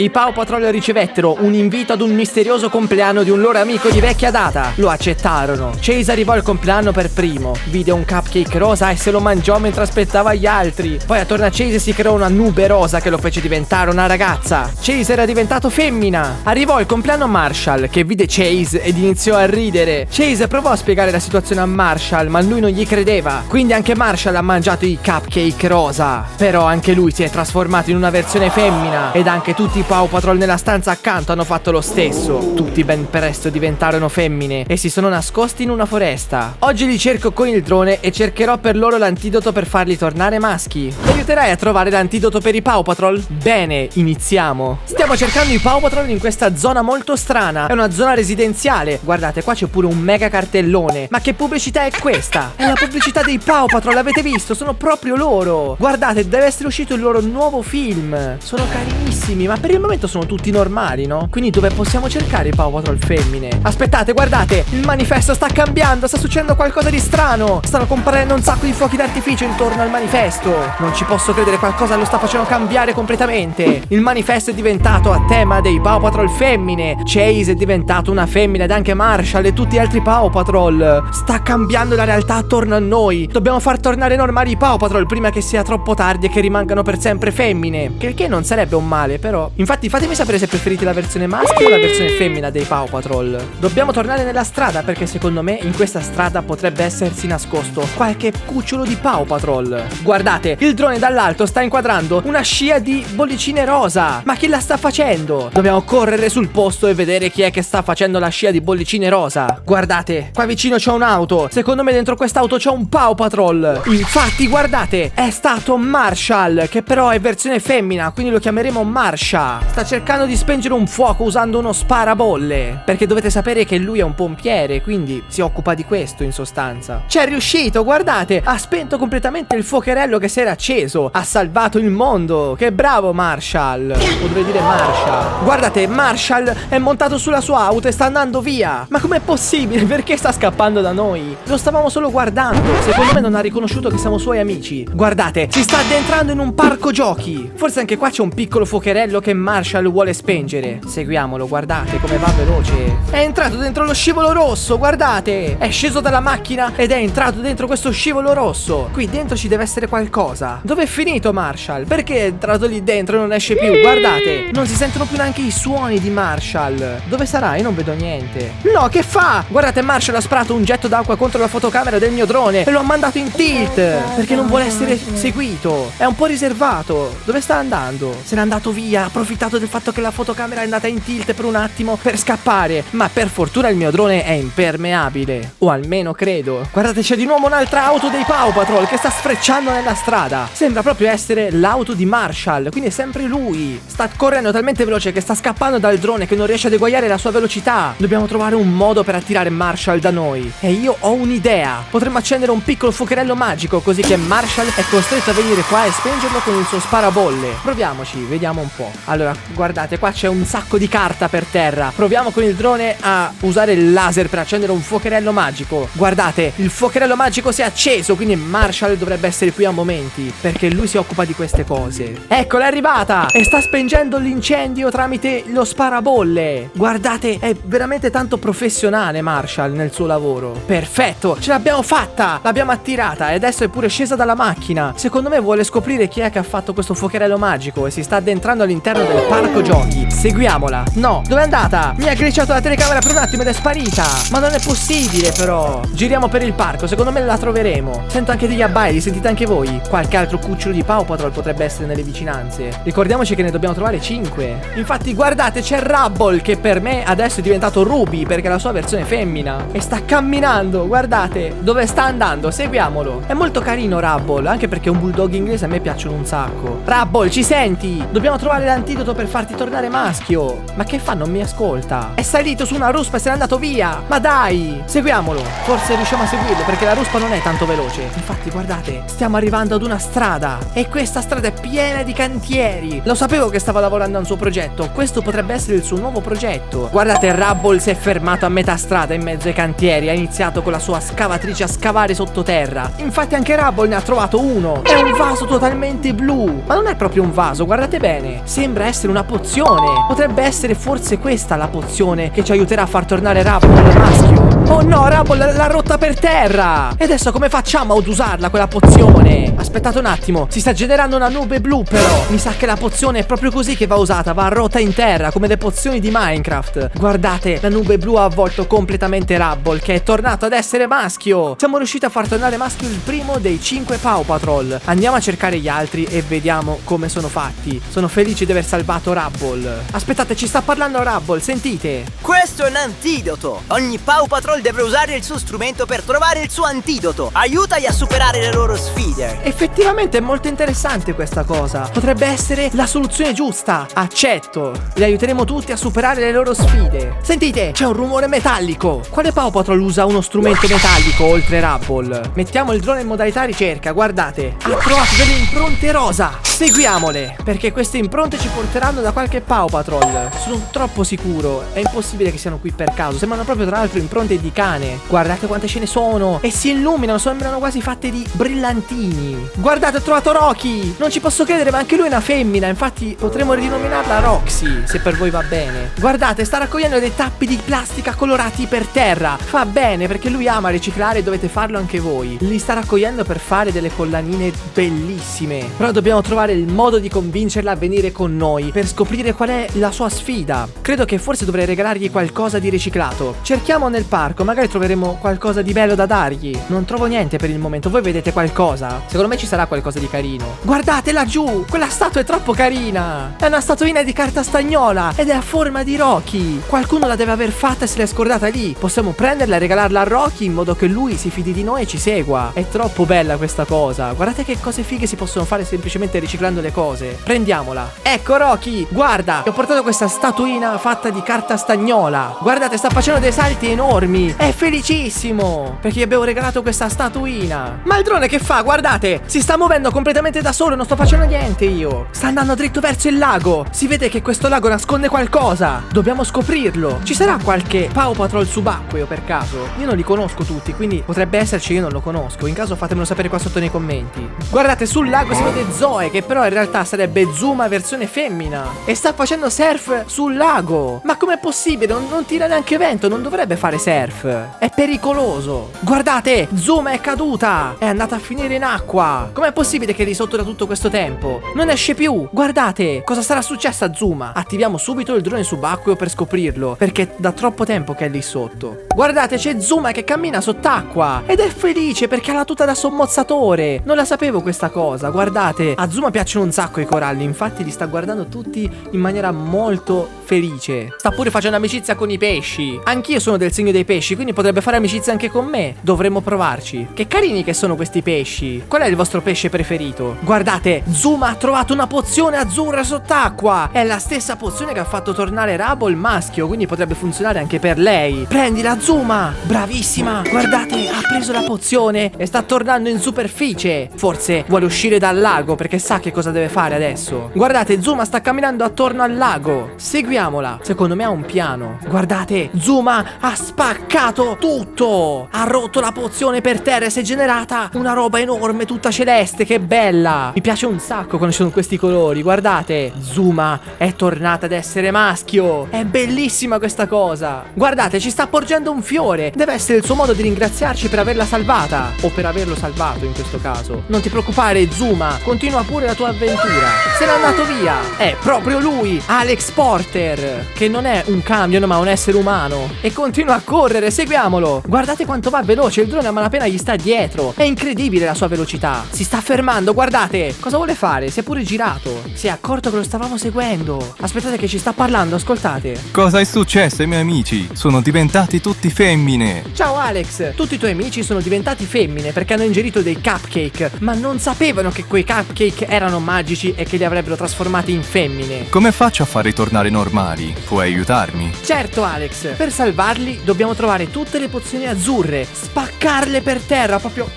I Paw Patrol ricevettero un invito ad un misterioso compleanno di un loro amico di vecchia data. Lo accettarono. Chase arrivò al compleanno per primo, vide un cupcake rosa e se lo mangiò mentre aspettava gli altri. Poi attorno a Chase si creò una nube rosa che lo fece diventare una ragazza. Chase era diventato femmina. Arrivò al compleanno Marshall, che vide Chase ed iniziò a ridere. Chase provò a spiegare la situazione a Marshall, ma lui non gli credeva. Quindi anche Marshall ha mangiato i cupcake rosa. Però anche lui si è trasformato in una versione femmina. Ed anche tutti i Paw Patrol nella stanza accanto hanno fatto lo stesso. Tutti ben presto diventarono femmine e si sono nascosti in una foresta. Oggi li cerco con il drone e cercherò per loro l'antidoto per farli tornare maschi. Mi aiuterai a trovare l'antidoto per i Paw Patrol? Bene, iniziamo. Stiamo cercando i Paw Patrol in questa zona molto strana. È una zona residenziale. Guardate, qua c'è pure un mega cartellone. Ma che pubblicità è questa? È la pubblicità dei Paw Patrol, l'avete visto? Sono proprio loro. Guardate, deve essere uscito il loro nuovo film. Sono carinissimi, ma per il momento sono tutti normali, no? Quindi dove possiamo cercare i Paw Patrol femmine? Aspettate, guardate, il manifesto sta cambiando, sta succedendo qualcosa di strano. Stanno comparendo un sacco di fuochi d'artificio intorno al manifesto. Non ci posso credere, qualcosa lo sta facendo cambiare completamente. Il manifesto è diventato a tema dei Paw Patrol femmine. Chase è diventato una femmina ed anche Marshall e tutti gli altri Paw Patrol. Sta cambiando la realtà attorno a noi. Dobbiamo far tornare normali i Paw Patrol prima che sia troppo tardi e che rimangano per sempre femmine. Che non sarebbe un male, però. Infatti fatemi sapere se preferite la versione maschio o la versione femmina dei Paw Patrol. Dobbiamo tornare nella strada perché secondo me in questa strada potrebbe essersi nascosto qualche cucciolo di Paw Patrol. Guardate, il drone dall'alto sta inquadrando una scia di bollicine rosa. Ma chi la sta facendo? Dobbiamo correre sul posto e vedere chi è che sta facendo la scia di bollicine rosa. Guardate, qua vicino c'è un'auto. Secondo me dentro quest'auto c'è un Paw Patrol. Infatti guardate, è stato Marshall, che però è versione femmina, quindi lo chiameremo Marsha. Sta cercando di spengere un fuoco usando uno sparabolle, perché dovete sapere che lui è un pompiere, quindi si occupa di questo in sostanza. C'è riuscito, guardate, ha spento completamente il fuocherello che si era acceso. Ha salvato il mondo. Che bravo Marshall. O dovrei dire Marshall. Guardate, Marshall è montato sulla sua auto e sta andando via. Ma com'è possibile? Perché sta scappando da noi? Lo stavamo solo guardando. Secondo me non ha riconosciuto che siamo suoi amici. Guardate, si sta addentrando in un parco giochi. Forse anche qua c'è un piccolo fuocherello che Marshall vuole spengere. Seguiamolo, guardate come va veloce. È entrato dentro lo scivolo rosso, guardate. È sceso dalla macchina ed è entrato dentro questo scivolo rosso. Qui dentro ci deve essere qualcosa. Dove è finito Marshall? Perché è entrato lì dentro e non esce più? Guardate, non si sentono più neanche i suoni di Marshall. Dove sarà? Io non vedo niente. No, che fa? Guardate, Marshall ha sparato un getto d'acqua contro la fotocamera del mio drone e lo ha mandato in tilt perché non vuole essere seguito. È un po' riservato. Dove sta andando? Se n'è andato via. Ha approfittato del fatto che la fotocamera è andata in tilt per un attimo per scappare. Ma per fortuna il mio drone è impermeabile, o almeno credo. Guardate, c'è di nuovo un'altra auto dei Paw Patrol che sta sfrecciando nella strada. Sembra proprio essere l'auto di Marshall, quindi è sempre lui. Sta correndo talmente veloce che sta scappando dal drone che non riesce ad eguagliare la sua velocità. Dobbiamo trovare un modo per attirare Marshall da noi. E io ho un'idea. Potremmo accendere un piccolo fuocherello magico così che Marshall è costretto a venire qua e spengerlo con il suo sparabolle. Proviamoci, vediamo un po'. Allora, guardate, qua c'è un sacco di carta per terra. Proviamo con il drone a usare il laser per accendere un fuocherello magico. Guardate, il fuocherello magico si è acceso, quindi Marshall dovrebbe essere qui a momenti, perché lui si occupa di queste cose. Eccola, è arrivata e sta spengendo l'incendio tramite lo sparabolle. Guardate, è veramente tanto professionale Marshall nel suo lavoro. Perfetto, ce l'abbiamo fatta, l'abbiamo attirata e adesso è pure scesa dalla macchina. Secondo me vuole scoprire chi è che ha fatto questo fuocherello magico e si sta addentrando all'interno del parco giochi. Seguiamola. No, dove è andata? Mi ha glitchato la telecamera per un attimo ed è sparita. Ma non è possibile però. Giriamo per il parco, secondo me la troveremo. Sento anche degli abbai, li sentite anche voi? Qualche altro cucciolo di Paw Patrol potrebbe essere nelle vicinanze. Ricordiamoci che ne dobbiamo trovare 5. Infatti guardate, c'è Rubble che per me adesso è diventato Ruby perché è la sua versione femmina. E sta camminando, guardate dove sta andando, seguiamolo. È molto carino Rubble, anche perché un bulldog inglese a me piacciono un sacco. Rubble, ci senti? Dobbiamo trovare l'antidoto per farti tornare maschio. Ma che fa? Non mi ascolta. È salito su una ruspa e se n'è andato via. Ma dai, seguiamolo. Forse riusciamo a seguirlo perché la ruspa non è tanto veloce. Infatti guardate, stiamo arrivando ad una strada e questa strada è piena di cantieri. Lo sapevo che stava lavorando a un suo progetto. Questo potrebbe essere il suo nuovo progetto. Guardate, Rubble si è fermato a metà strada in mezzo ai cantieri. Ha iniziato con la sua scavatrice a scavare sottoterra. Infatti anche Rubble ne ha trovato uno. È un vaso totalmente blu. Ma non è proprio un vaso, guardate bene. Sembra essere una pozione. Potrebbe essere forse questa la pozione che ci aiuterà a far tornare Rubble maschio. Oh no, Rubble l'ha rotta per terra. E adesso come facciamo ad usarla quella pozione? Aspettate un attimo, si sta generando una nube blu però. Mi sa che la pozione è proprio così che va usata, va rotta in terra come le pozioni di Minecraft. Guardate, la nube blu ha avvolto completamente Rubble, che è tornato ad essere maschio. Siamo riusciti a far tornare maschio il primo dei 5 Paw Patrol. Andiamo a cercare gli altri e vediamo come sono fatti. Sono felice di aver salvato Rubble. Aspettate, ci sta parlando Rubble, sentite. Questo è un antidoto. Ogni Paw Patrol deve usare il suo strumento per trovare il suo antidoto. Aiutali a superare le loro sfide. Effettivamente è molto interessante questa cosa. Potrebbe essere la soluzione giusta. Accetto. Li aiuteremo tutti a superare le loro sfide. Sentite, c'è un rumore metallico. Quale Paw Patrol usa uno strumento metallico oltre Rubble? Mettiamo il drone in modalità ricerca. Guardate, ha trovato delle impronte rosa. Seguiamole, perché queste impronte ci porteranno da qualche Paw Patrol. Sono troppo sicuro. È impossibile che siano qui per caso. Sembrano proprio tra l'altro impronte di cane. Guardate quante ce ne sono. E si illuminano, sembrano quasi fatte di brillantini. Guardate, ho trovato Rocky. Non ci posso credere, ma anche lui è una femmina. Infatti potremmo rinominarla Roxy, se per voi va bene. Guardate, sta raccogliendo dei tappi di plastica colorati per terra. Fa bene, perché lui ama riciclare e dovete farlo anche voi. Li sta raccogliendo per fare delle collanine bellissime. Però dobbiamo trovare il modo di convincerla a venire con noi per scoprire qual è la sua sfida. Credo che forse dovrei regalargli qualcosa di riciclato. Cerchiamo nel parco, magari troveremo qualcosa di bello da dargli. Non trovo niente per il momento. Voi vedete qualcosa? Secondo me ci sarà qualcosa di carino. Guardate laggiù, quella statua è troppo carina. È una statuina di carta stagnola ed è a forma di Rocky. Qualcuno la deve aver fatta e se l'è scordata lì. Possiamo prenderla e regalarla a Rocky in modo che lui si fidi di noi e ci segua. È troppo bella questa cosa. Guardate che cose fighe si possono fare semplicemente riciclando le cose. Prendiamola. Ecco Rocky, guarda, ti ho portato questa statuina fatta di carta stagnola. Guardate, sta facendo dei salti enormi. È felicissimo perché gli abbiamo regalato questa statuina. Ma il drone che fa? Guardate, si sta muovendo completamente da solo. Non sto facendo niente io. Sta andando dritto verso il lago. Si vede che questo lago nasconde qualcosa. Dobbiamo scoprirlo. Ci sarà qualche Paw Patrol subacqueo per caso? Io non li conosco tutti, quindi potrebbe esserci, io non lo conosco. In caso fatemelo sapere qua sotto nei commenti. Guardate, sul lago si vede Zoe, che però in realtà sarebbe Zuma versione femmina, e sta facendo surf sul lago. Ma com'è possibile? Non tira neanche vento, non dovrebbe fare surf. È pericoloso. Guardate, Zuma è caduta. È andata a finire in acqua. Com'è possibile che è lì sotto da tutto questo tempo? Non esce più. Guardate, cosa sarà successo a Zuma? Attiviamo subito il drone subacqueo per scoprirlo, perché da troppo tempo che è lì sotto. Guardate, c'è Zuma che cammina sott'acqua ed è felice perché ha la tuta da sommozzatore. Non la sapevo questa cosa. Guardate, a Zuma piacciono un sacco i coralli, infatti li sta guardando tutti in maniera molto felice. Sta pure facendo amicizia con i pesci. Anch'io sono del segno dei pesci, quindi potrebbe fare amicizia anche con me. Dovremmo provarci. Che carini che sono questi pesci. Qual è il vostro pesce preferito? Guardate, Zuma ha trovato una pozione azzurra sott'acqua. È la stessa pozione che ha fatto tornare Rubble maschio, quindi potrebbe funzionare anche per lei. Prendila Zuma, bravissima. Guardate, ha preso la pozione e sta tornando in superficie. Forse vuole uscire dal lago perché sa che cosa deve fare adesso. Guardate, Zuma sta camminando attorno al lago. Seguiamola. Secondo me ha un piano. Guardate, Zuma ha spaccato tutto. Ha rotto la pozione per terra e si è generata una roba enorme tutta celeste. Che bella. Mi piace un sacco quando ci sono questi colori. Guardate, Zuma è tornata ad essere maschio. È bellissima questa cosa. Guardate, ci sta porgendo un fiore. Deve essere il suo modo di ringraziarci per averla salvata, o per averlo salvato in questo caso. Non ti preoccupare Zuma, continua pure la tua avventura. Se n'è andato via. È proprio lui, Alex Porter, che non è un camion ma un essere umano, e continua a correre. Seguiamolo. Guardate quanto va veloce. Il drone a malapena gli sta dietro. È incredibile la sua velocità. Si sta fermando, guardate. Cosa vuole fare? Si è pure girato. Si è accorto che lo stavamo seguendo. Aspettate che ci sta parlando, ascoltate. Cosa è successo ai miei amici? Sono diventati tutti femmine. Ciao Alex, tutti i tuoi amici sono diventati femmine perché hanno ingerito dei cupcake, ma non sapevano che quei cupcake erano magici e che li avrebbero trasformati in femmine. Come faccio a farli tornare normali? Puoi aiutarmi? Certo Alex, per salvarli dobbiamo trovare tutte le pozioni azzurre, spaccarle per terra proprio.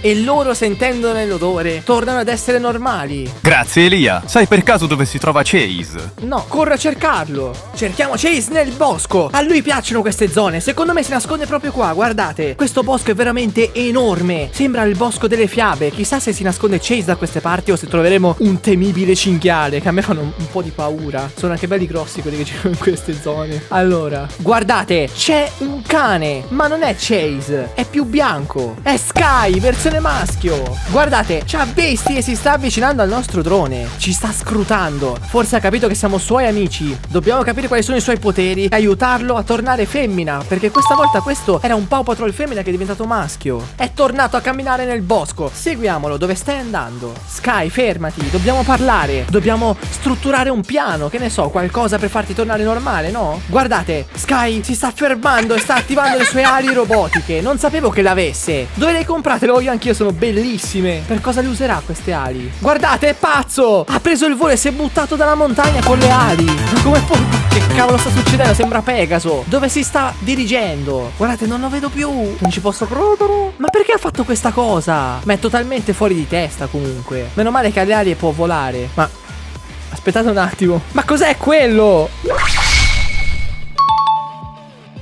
E loro, sentendone l'odore, tornano ad essere normali. Grazie Elia. Sai per caso dove si trova Chase? No, corro a cercarlo. Cerchiamo Chase nel bosco. A lui piacciono queste zone. Secondo me si nasconde proprio qua. Guardate, questo bosco è veramente enorme. Sembra il bosco delle fiabe. Chissà se si nasconde Chase da queste parti o se troveremo un temibile cinghiale, che a me fanno un po' di paura. Sono anche belli grossi quelli che girano in queste zone. Allora, guardate, c'è un cane, ma non è Chase, è più bianco. È Sky, versione maschio. Guardate, ci ha visti e si sta avvicinando al nostro drone. Ci sta scrutando. Forse ha capito che siamo suoi amici. Dobbiamo capire quali sono i suoi poteri e aiutarlo a tornare femmina, perché questa volta questo era un Paw Patrol femmina che è diventato maschio. È tornato a camminare nel bosco. Seguiamolo, dove stai andando? Sky, fermati, dobbiamo parlare. Dobbiamo strutturare un piano, che ne so, qualcosa per farti tornare normale, no? Guardate, Sky si sta fermando e sta attivando le sue ali robotiche. Non sapevo che l'avesse. Dove le hai comprate? Le voglio anch'io, sono bellissime. Per cosa le userà queste ali? Guardate, è pazzo! Ha preso il volo e si è buttato dalla montagna con le ali. Ma come può? Che cavolo sta succedendo? Sembra Pegaso. Dove si sta dirigendo? Guardate, non lo vedo più. Non ci posso credere. Ma perché ha fatto questa cosa? Ma è totalmente fuori di testa comunque. Meno male che ha le ali e può volare. Ma aspettate un attimo. Ma cos'è quello?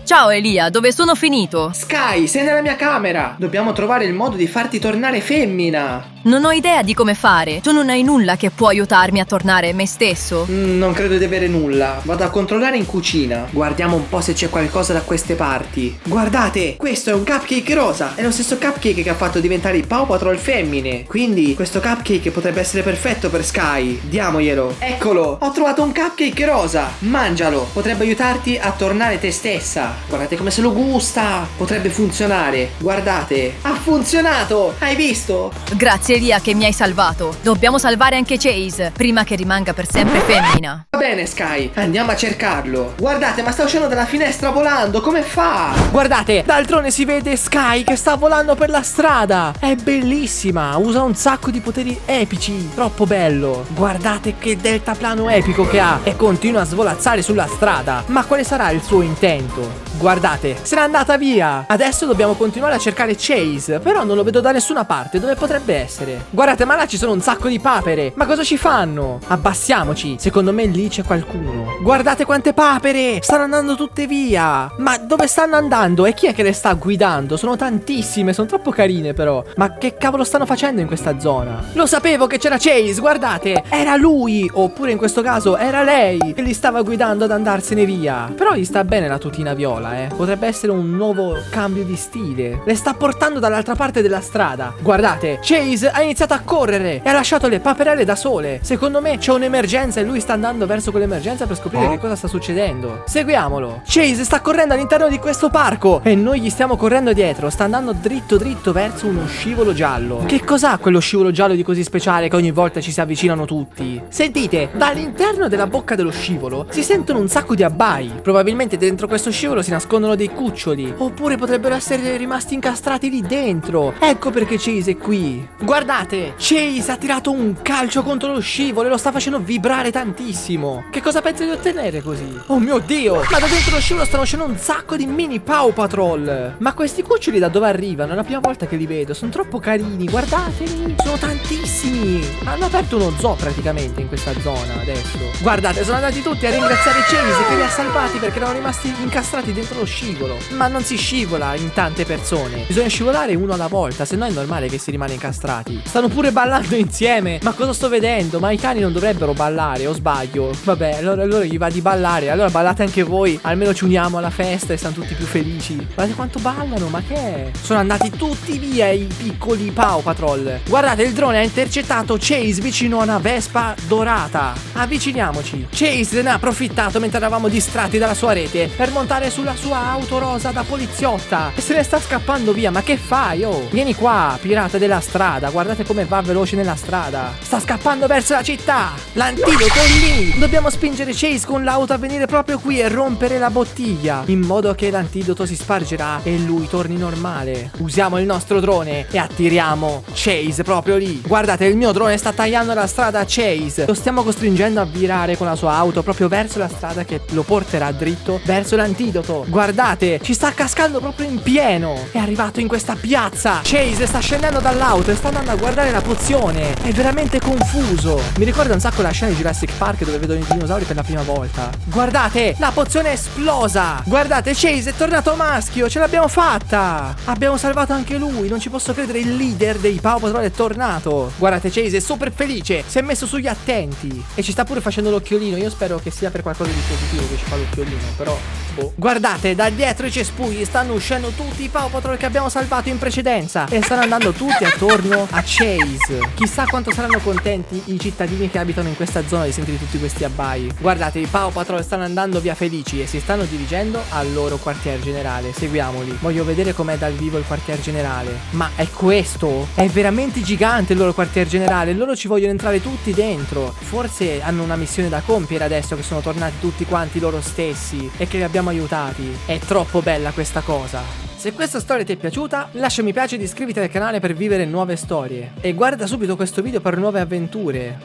Ciao Elia, dove sono finito? Sky, sei nella mia camera. Dobbiamo trovare il modo di farti tornare femmina. Non ho idea di come fare. Tu non hai nulla che può aiutarmi a tornare me stesso? Non credo di avere nulla. Vado a controllare in cucina. Guardiamo un po' se c'è qualcosa da queste parti. Guardate, questo è un cupcake rosa. È lo stesso cupcake che ha fatto diventare i Paw Patrol femmine. Quindi questo cupcake potrebbe essere perfetto per Sky. Diamoglielo. Eccolo, ho trovato un cupcake rosa. Mangialo, potrebbe aiutarti a tornare te stessa. Guardate come se lo gusta. Potrebbe funzionare. Guardate, ha funzionato. Hai visto? Grazie Elia che mi hai salvato. Dobbiamo salvare anche Chase prima che rimanga per sempre femmina. Va bene Sky, andiamo a cercarlo. Guardate, ma sta uscendo dalla finestra volando. Come fa? Guardate, dal drone si vede Sky che sta volando per la strada. È bellissima, usa un sacco di poteri epici. Troppo bello. Guardate che deltaplano epico che ha e continua a svolazzare sulla strada. Ma quale sarà il suo intento? Guardate, se n'è andata via. Adesso dobbiamo continuare a cercare Chase, però non lo vedo da nessuna parte. Dove potrebbe essere? Guardate, ma là ci sono un sacco di papere. Ma cosa ci fanno? Abbassiamoci, secondo me lì c'è qualcuno. Guardate quante papere, stanno andando tutte via. Ma dove stanno andando? E chi è che le sta guidando? Sono tantissime, sono troppo carine però. Ma che cavolo stanno facendo in questa zona? Lo sapevo che c'era Chase, guardate. Era lui, oppure in questo caso era lei che li stava guidando ad andarsene via. Però gli sta bene la tutina viola. Potrebbe essere un nuovo cambio di stile. Le sta portando dall'altra parte della strada. Guardate, Chase ha iniziato a correre e ha lasciato le paperelle da sole. Secondo me c'è un'emergenza e lui sta andando verso quell'emergenza per scoprire che cosa sta succedendo. Seguiamolo. Chase sta correndo all'interno di questo parco e noi gli stiamo correndo dietro. Sta andando dritto dritto verso uno scivolo giallo. Che cos'ha quello scivolo giallo di così speciale che ogni volta ci si avvicinano tutti? Sentite, dall'interno della bocca dello scivolo si sentono un sacco di abbai. Probabilmente dentro questo scivolo si nascondono dei cuccioli, oppure potrebbero essere rimasti incastrati lì dentro. Ecco perché Chase è qui. Guardate, Chase ha tirato un calcio contro lo scivolo e lo sta facendo vibrare tantissimo. Che cosa pensi di ottenere così? Oh mio Dio, ma da dentro lo scivolo stanno uscendo un sacco di mini Paw Patrol. Ma questi cuccioli da dove arrivano? È la prima volta che li vedo, sono troppo carini. Guardateli, sono tantissimi. Hanno aperto uno zoo praticamente in questa zona adesso. Guardate, sono andati tutti a ringraziare Chase che li ha salvati perché erano rimasti incastrati dentro lo scivolo. Ma non si scivola in tante persone, bisogna scivolare uno alla volta, se no è normale che si rimane incastrati. Stanno pure ballando insieme. Ma cosa sto vedendo? Ma i cani non dovrebbero ballare, o sbaglio? Vabbè, allora gli va di ballare. Allora ballate anche voi, almeno ci uniamo alla festa e stanno tutti più felici. Guardate quanto ballano, ma che è? Sono andati tutti via i piccoli Paw Patrol. Guardate, il drone ha intercettato Chase vicino a una Vespa dorata. Avviciniamoci. Chase ne ha approfittato mentre eravamo distratti dalla sua rete per montare sulla sua auto rosa da poliziotta e se ne sta scappando via. Ma che fai? Oh, vieni qua, pirata della strada. Guardate come va veloce nella strada. Sta scappando verso la città. L'antidoto è lì. Dobbiamo spingere Chase con l'auto a venire proprio qui e rompere la bottiglia, in modo che l'antidoto si spargerà e lui torni normale. Usiamo il nostro drone e attiriamo Chase proprio lì. Guardate, il mio drone sta tagliando la strada a Chase. Lo stiamo costringendo a virare con la sua auto proprio verso la strada che lo porterà dritto verso l'antidoto. Guardate, ci sta cascando proprio in pieno. È arrivato in questa piazza. Chase sta scendendo dall'auto e sta andando a guardare la pozione. È veramente confuso. Mi ricorda un sacco la scena di Jurassic Park dove vedono i dinosauri per la prima volta. Guardate, la pozione è esplosa. Guardate, Chase è tornato maschio. Ce l'abbiamo fatta. Abbiamo salvato anche lui. Non ci posso credere, il leader dei Paw Patrol è tornato. Guardate, Chase è super felice. Si è messo sugli attenti e ci sta pure facendo l'occhiolino. Io spero che sia per qualcosa di positivo che ci fa l'occhiolino, però boh. Guardate, da dietro i cespugli stanno uscendo tutti i Paw Patrol che abbiamo salvato in precedenza e stanno andando tutti attorno a Chase. Chissà quanto saranno contenti i cittadini che abitano in questa zona di sentire tutti questi abbai. Guardate, i Paw Patrol stanno andando via felici e si stanno dirigendo al loro quartier generale. Seguiamoli. Voglio vedere com'è dal vivo il quartier generale. Ma è questo? È veramente gigante il loro quartier generale. Loro ci vogliono entrare tutti dentro. Forse hanno una missione da compiere adesso che sono tornati tutti quanti loro stessi e che li abbiamo aiutati. È troppo bella questa cosa. Se questa storia ti è piaciuta, lascia mi piace ed iscriviti al canale per vivere nuove storie. E guarda subito questo video per nuove avventure.